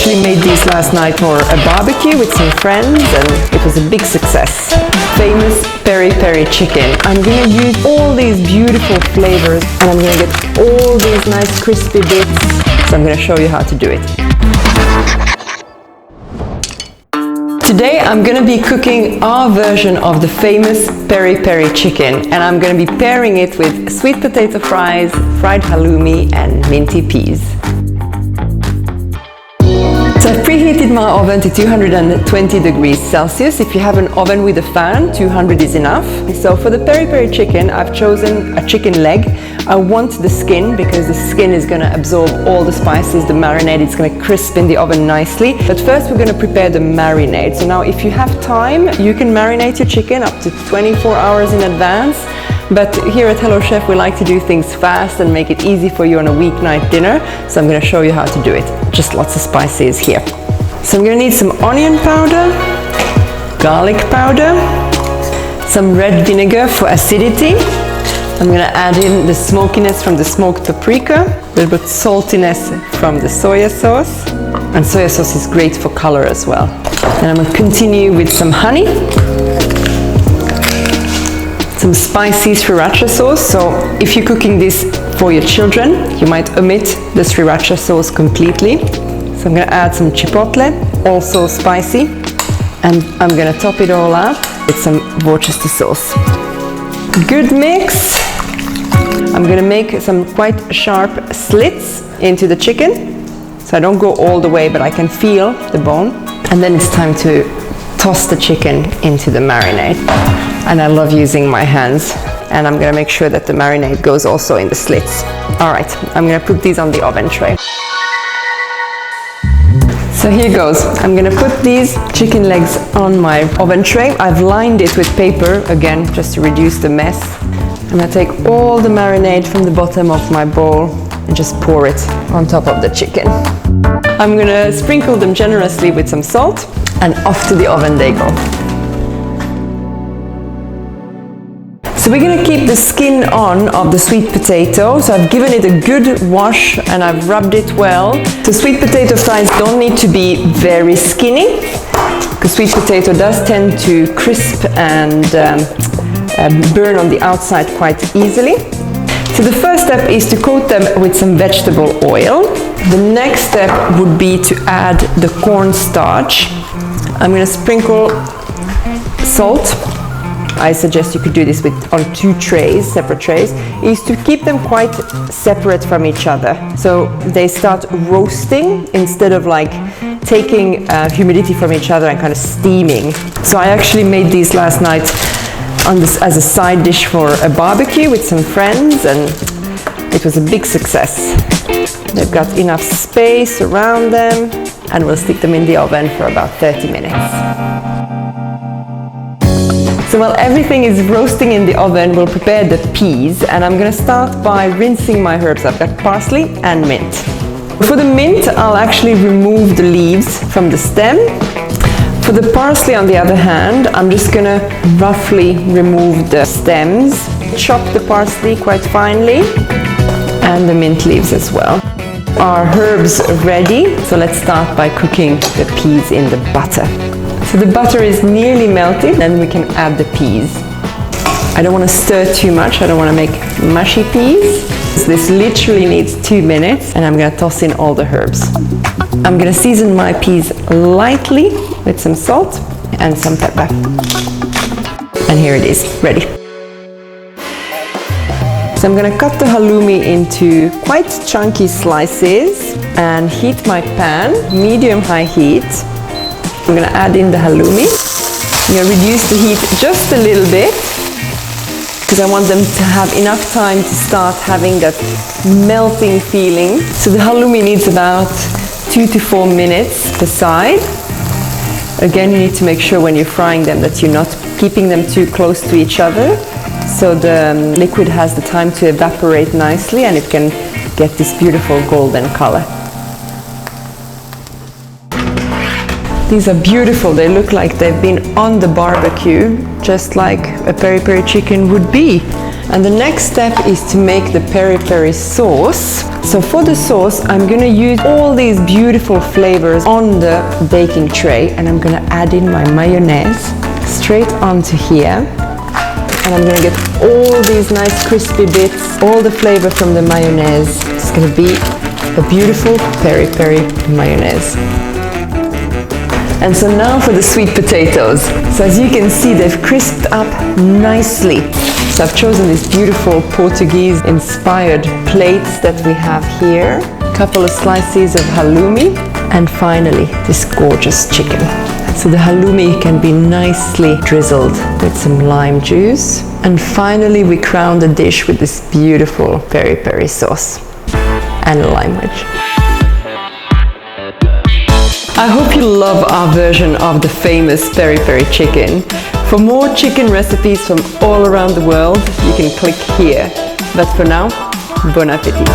actually made these last night for a barbecue with some friends and it was a big success. Famous Peri Peri chicken. I'm gonna use all these beautiful flavors and I'm gonna get all these nice crispy bits. So I'm gonna show you how to do it. Today I'm gonna be cooking our version of the famous Peri Peri chicken and I'm gonna be pairing it with sweet potato fries, fried halloumi and minty peas. So I've preheated my oven to 220 degrees Celsius. If you have an oven with a fan, 200 is enough. So for the Peri Peri chicken, I've chosen a chicken leg. I want the skin because the skin is going to absorb all the spices, the marinade, it's going to crisp in the oven nicely. But first we're going to prepare the marinade. So now if you have time, you can marinate your chicken up to 24 hours in advance. But here at Hello Chef, we like to do things fast and make it easy for you on a weeknight dinner. So I'm going to show you how to do it. Just lots of spices here. So I'm going to need some onion powder, garlic powder, some red vinegar for acidity. I'm going to add in the smokiness from the smoked paprika, a little bit saltiness from the soya sauce. And soya sauce is great for color as well. And I'm going to continue with some honey. Some spicy sriracha sauce. So if you're cooking this for your children, you might omit the sriracha sauce completely. So I'm going to add some chipotle, also spicy, and I'm going to top it all up with some Worcester sauce. Good mix. I'm going to make some quite sharp slits into the chicken. So I don't go all the way, but I can feel the bone. And then it's time to toss the chicken into the marinade. And I love using my hands. And I'm gonna make sure that the marinade goes also in the slits. All right, I'm gonna put these on the oven tray. So here goes. I'm gonna put these chicken legs on my oven tray. I've lined it with paper, again, just to reduce the mess. I'm gonna take all the marinade from the bottom of my bowl and just pour it on top of the chicken. I'm gonna sprinkle them generously with some salt and off to the oven they go. So we're going to keep the skin on of the sweet potato. So I've given it a good wash and I've rubbed it well. So sweet potato fries don't need to be very skinny because sweet potato does tend to crisp and burn on the outside quite easily. So the first step is to coat them with some vegetable oil. The next step would be to add the cornstarch. I'm going to sprinkle salt. I suggest you could do this on 2 trays, separate trays, is to keep them quite separate from each other. So they start roasting instead of like taking humidity from each other and kind of steaming. So I actually made these last night as a side dish for a barbecue with some friends and it was a big success. They've got enough space around them and we'll stick them in the oven for about 30 minutes. So while everything is roasting in the oven, we'll prepare the peas and I'm going to start by rinsing my herbs. I've got parsley and mint. For the mint, I'll actually remove the leaves from the stem. For the parsley, on the other hand, I'm just going to roughly remove the stems, chop the parsley quite finely and the mint leaves as well. Our herbs are ready, so let's start by cooking the peas in the butter. So the butter is nearly melted and we can add the peas. I don't want to stir too much, I don't want to make mushy peas. So this literally needs 2 minutes and I'm going to toss in all the herbs. I'm going to season my peas lightly with some salt and some pepper. And here it is, ready. So I'm going to cut the halloumi into quite chunky slices and heat my pan, medium-high heat. I'm going to add in the halloumi. I'm going to reduce the heat just a little bit because I want them to have enough time to start having that melting feeling. So the halloumi needs about 2 to 4 minutes per side. Again, you need to make sure when you're frying them that you're not keeping them too close to each other. So the liquid has the time to evaporate nicely and it can get this beautiful golden color. These are beautiful. They look like they've been on the barbecue, just like a peri peri chicken would be. And the next step is to make the peri peri sauce. So for the sauce, I'm gonna use all these beautiful flavors on the baking tray, and I'm gonna add in my mayonnaise straight onto here. And I'm gonna get all these nice crispy bits, all the flavor from the mayonnaise. It's gonna be a beautiful peri peri mayonnaise. And so now for the sweet potatoes. So as you can see, they've crisped up nicely. So I've chosen these beautiful Portuguese-inspired plates that we have here. A couple of slices of halloumi, and finally this gorgeous chicken. So the halloumi can be nicely drizzled with some lime juice. And finally we crown the dish with this beautiful peri peri sauce and a lime wedge. I hope you love our version of the famous peri peri chicken. For more chicken recipes from all around the world, you can click here. But for now, bon appétit!